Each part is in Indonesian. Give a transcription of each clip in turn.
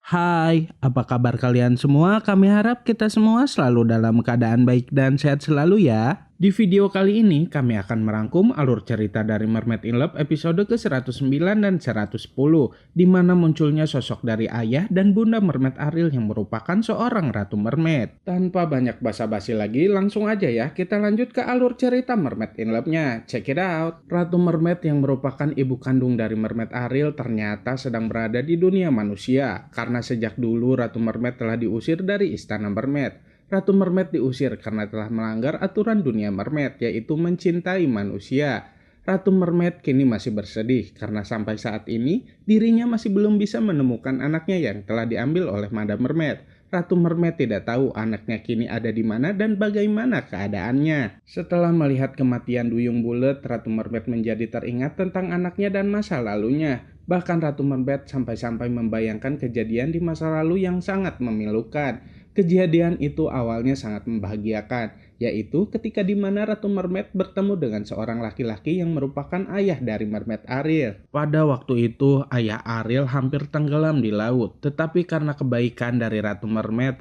Hai, apa kabar kalian semua? Kami harap kita semua selalu dalam keadaan baik dan sehat selalu ya. Di video kali ini kami akan merangkum alur cerita dari Mermaid in Love episode ke-109 dan 110, di mana munculnya sosok dari ayah dan bunda Mermaid Ariel yang merupakan seorang Ratu Mermaid. Tanpa banyak basa-basi lagi, langsung aja ya kita lanjut ke alur cerita Mermaid in Love-nya. Check it out. Ratu Mermaid yang merupakan ibu kandung dari Mermaid Ariel ternyata sedang berada di dunia manusia, karena sejak dulu Ratu Mermaid telah diusir dari istana Mermaid. Ratu Mermaid diusir karena telah melanggar aturan dunia mermaid, yaitu mencintai manusia. Ratu Mermaid kini masih bersedih karena sampai saat ini dirinya masih belum bisa menemukan anaknya yang telah diambil oleh Madam Mermaid. Ratu Mermaid tidak tahu anaknya kini ada di mana dan bagaimana keadaannya. Setelah melihat kematian Duyung Bulet, Ratu Mermaid menjadi teringat tentang anaknya dan masa lalunya. Bahkan Ratu Mermaid sampai-sampai membayangkan kejadian di masa lalu yang sangat memilukan. Kejadian itu awalnya sangat membahagiakan, yaitu ketika di mana Ratu Mermaid bertemu dengan seorang laki-laki yang merupakan ayah dari Mermaid Ariel. Pada waktu itu, ayah Ariel hampir tenggelam di laut, tetapi karena kebaikan dari Ratu Mermaid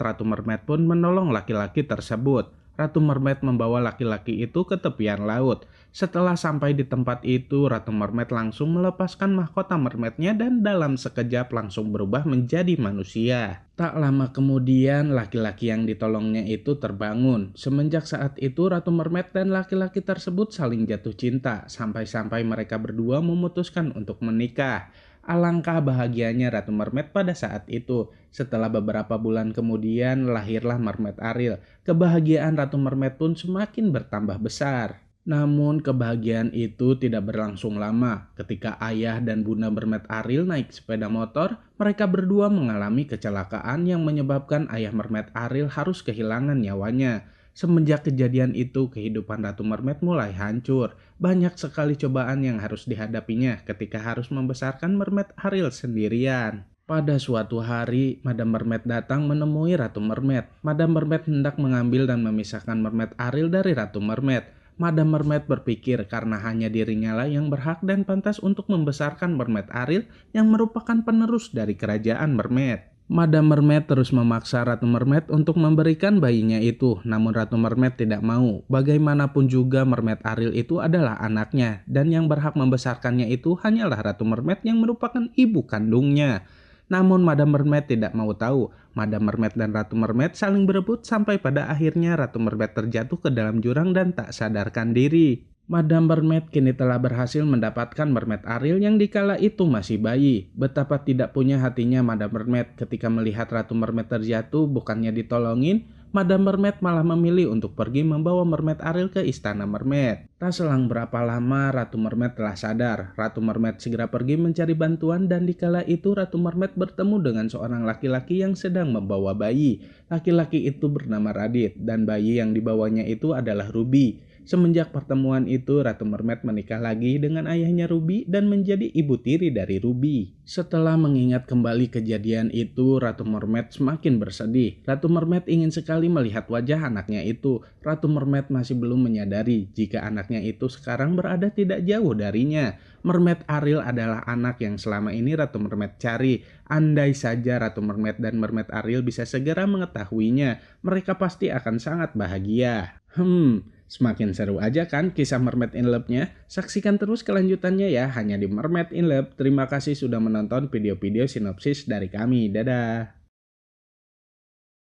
pun menolong laki-laki tersebut. Ratu Mermaid membawa laki-laki itu ke tepian laut. Setelah sampai di tempat itu, Ratu Mermaid langsung melepaskan mahkota mermaidnya dan dalam sekejap langsung berubah menjadi manusia. Tak lama kemudian, laki-laki yang ditolongnya itu terbangun. Semenjak saat itu, Ratu Mermaid dan laki-laki tersebut saling jatuh cinta, sampai-sampai mereka berdua memutuskan untuk menikah. Alangkah bahagianya Ratu Mermaid pada saat itu. Setelah beberapa bulan kemudian, lahirlah Mermaid Ariel. Kebahagiaan Ratu Mermaid pun semakin bertambah besar. Namun kebahagiaan itu tidak berlangsung lama. Ketika ayah dan bunda Mermaid Ariel naik sepeda motor, mereka berdua mengalami kecelakaan yang menyebabkan ayah Mermaid Ariel harus kehilangan nyawanya. Semenjak kejadian itu, kehidupan Ratu Mermaid mulai hancur. Banyak sekali cobaan yang harus dihadapinya ketika harus membesarkan Mermaid Ariel sendirian. Pada suatu hari, Madam Mermaid datang menemui Ratu Mermaid. Madam Mermaid hendak mengambil dan memisahkan Mermaid Ariel dari Ratu Mermaid. Madam Mermaid berpikir karena hanya dirinya lah yang berhak dan pantas untuk membesarkan Mermaid Ariel yang merupakan penerus dari kerajaan Mermaid. Madam Mermaid terus memaksa Ratu Mermaid untuk memberikan bayinya itu, namun Ratu Mermaid tidak mau. Bagaimanapun juga Mermaid Ariel itu adalah anaknya, dan yang berhak membesarkannya itu hanyalah Ratu Mermaid yang merupakan ibu kandungnya. Namun Madam Mermaid tidak mau tahu. Madam Mermaid dan Ratu Mermaid saling berebut sampai pada akhirnya Ratu Mermaid terjatuh ke dalam jurang dan tak sadarkan diri. Madam Mermaid kini telah berhasil mendapatkan Mermaid Ariel yang dikala itu masih bayi. Betapa tidak punya hatinya Madam Mermaid ketika melihat Ratu Mermaid terjatuh, bukannya ditolongin, Madam Mermaid malah memilih untuk pergi membawa Mermaid Ariel ke istana Mermaid. Tak selang berapa lama Ratu Mermaid telah sadar. Ratu Mermaid segera pergi mencari bantuan dan dikala itu Ratu Mermaid bertemu dengan seorang laki-laki yang sedang membawa bayi. Laki-laki itu bernama Radit dan bayi yang dibawanya itu adalah Ruby. Semenjak pertemuan itu, Ratu Mermaid menikah lagi dengan ayahnya Ruby dan menjadi ibu tiri dari Ruby. Setelah mengingat kembali kejadian itu, Ratu Mermaid semakin bersedih. Ratu Mermaid ingin sekali melihat wajah anaknya itu. Ratu Mermaid masih belum menyadari jika anaknya itu sekarang berada tidak jauh darinya. Mermaid Ariel adalah anak yang selama ini Ratu Mermaid cari. Andai saja Ratu Mermaid dan Mermaid Ariel bisa segera mengetahuinya, mereka pasti akan sangat bahagia. Semakin seru aja kan kisah Mermaid in Love-nya? Saksikan terus kelanjutannya ya hanya di Mermaid in Love. Terima kasih sudah menonton video-video sinopsis dari kami. Dadah!